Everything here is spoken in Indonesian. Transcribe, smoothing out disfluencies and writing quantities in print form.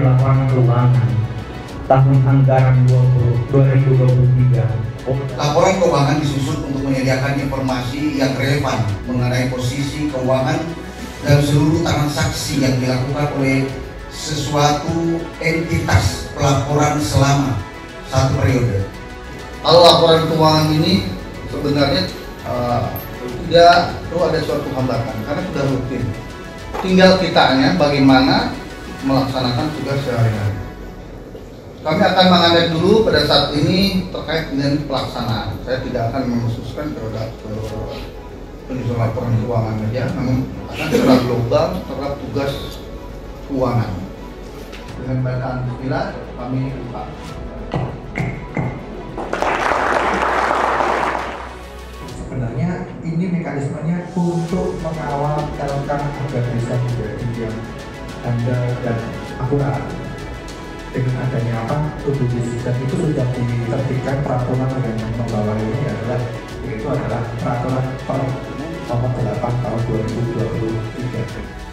Kementerian Laporan Keuangan tahun anggaran 2023. Laporan keuangan disusun untuk menyediakan informasi yang relevan mengenai posisi keuangan dan seluruh transaksi yang dilakukan oleh sesuatu entitas pelaporan selama satu periode. Kalau laporan keuangan ini sebenarnya tidak perlu ada suatu hambatan karena sudah rutin. Tinggal kitanya bagaimana melaksanakan tugas sehari-hari. Kami akan mengambil dulu pada saat ini terkait dengan pelaksanaan. Saya tidak akan mengkhususkan terhadap penyusun laporan keuangan saja, namun akan secara global terhadap tugas keuangan. Dengan bacaan bismillah kami buka. Sebenarnya ini mekanismenya untuk mengawal telkom agar bisa menjadi yang handal dan akurat. Dengan adanya tubuh sistem itu sudah diterbitkan peraturan yang membawa ini yaitu adalah peraturan nomor 8 tahun 2023.